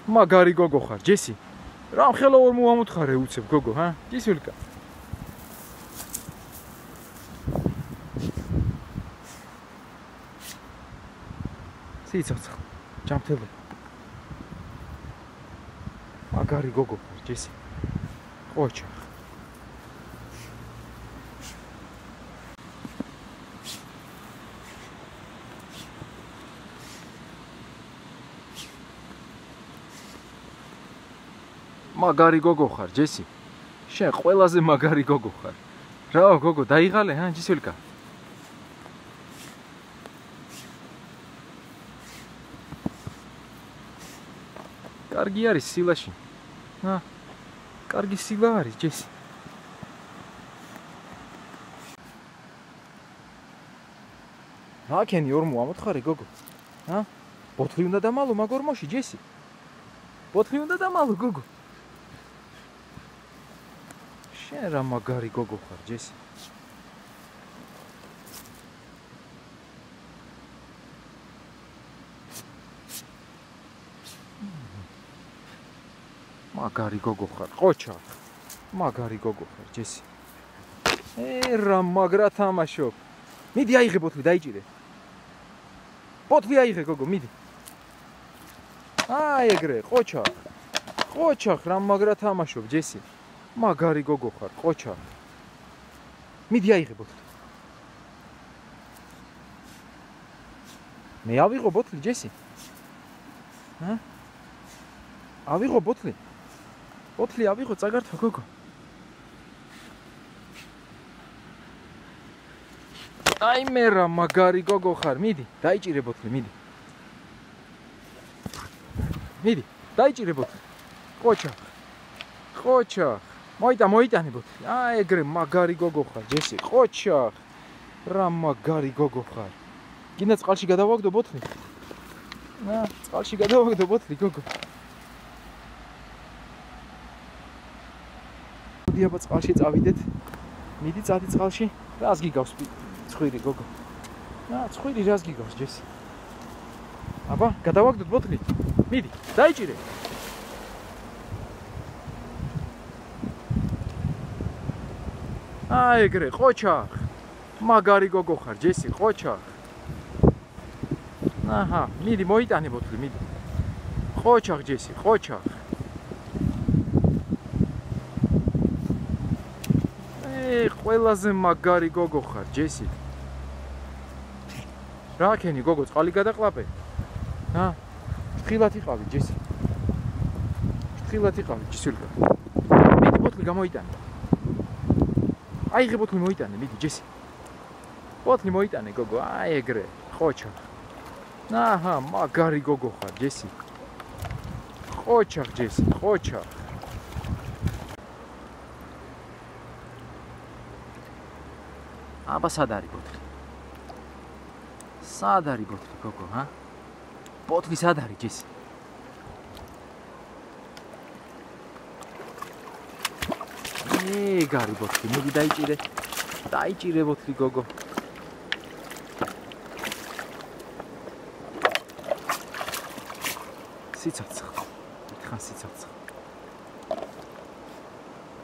მაგარი გოგო ხარ, ჯესი. რა მხელა ვერ მოამოთხარე უცებ გოგო, ჰა? ჯისულკა. სიცოცხლე, ჯამთელი. მაგარი გოგო ხარ, ჯესი. ყოჩა. მაგარი გოგო ხარ, ჯესი. შენ ყველაზე მაგარი გოგო ხარ. რა, გოგო, დაიღალე, ჰა, ჯისულკა. კარგი არის სილაში. ჰა. კარგი სილა არის, ჯესი. რა ქენი ორ მოამოთხარე, გოგო? ჰა? ბოთლი უნდა დამალო მაგორმოში, ჯესი. ბოთლი უნდა დამალო, გოგო. შენ რა მაგარი გოგო ხარ, ჯესი. მაგარი გოგო ხარ, ყოჩა. მაგარი გოგო ხარ, ჯესი. რა მაგრა თამაშობ. მიდი აიღე ბოთლი, დაიჭირე. ბოთლი აიღე, გოგო, მიდი. აი ეგრე, ყოჩა. ყოჩა, რა მაგრა თამაშობ, ჯესი. მაგარი გოგო ხარ, ყოჩა. მიდი აიღე ბოთლი. მე ავიღო ბოთლი, ჯესი. ჰა? ავიღო ბოთლი. ბოთლი ავიღო, წაგართვა, გოგო. აი მე რა მაგარი გოგო ხარ, მიდი, დაიჭირე ბოთლი, მიდი. მიდი, დაიჭირე ბოთლი. ყოჩა. ყოჩა. მოიტანე ბოთლი. აი ეგრე მაგარი გოგო ხარ, ჯესი. ყოჩა. რა მაგარი გოგო ხარ. გინდა წყალში გადავაგდო ბოთლი? ნა, წყალში გადავაგდო ბოთლი, გოგო. მოდი აბა წყალში წავიდეთ. მიდი წადი წყალში. რას გიგავს ცხვირი, გოგო? ნა, ცხვირი რას გიგავს, ჯესი? აბა, გადავაგდოთ ბოთლი. მიდი, დაიჭირე. აი ეგრე, ყოჩა. მაგარი გოგო ხარ, ჯესი, ყოჩა. აჰა, მიდი მოიტანე ბოთლი, მიდი. ყოჩა, ჯესი, ყოჩა. ყველაზე მაგარი გოგო ხარ, ჯესი. რა ქენი, გოგო, წყალი გადაყლაპე? ჰა? ფრთხილად იყავი, ჯესი. ფრთხილად იყავი, ჯისულკა. მიდი ბოთლი გამოიტანე. აიღე ბოთლი მოიტანე, მიდი, ჯესი. ბოთლი მოიტანე, გოგო, აი ეგრე, ყოჩა. აჰა, მაგარი გოგო ხარ, ჯესი. ყოჩა, ჯესი, ყოჩა. აბა სად არის ბოთლი? სად არის ბოთლი, გოგო, ჰა? ბოთლი სად არის, ჯესი? ეგარი ბოთლი, მიდი დაიჭირე. დაიჭირე ბოთლი, გოგო. სიცოცხლე. თხან სიცოცხლე.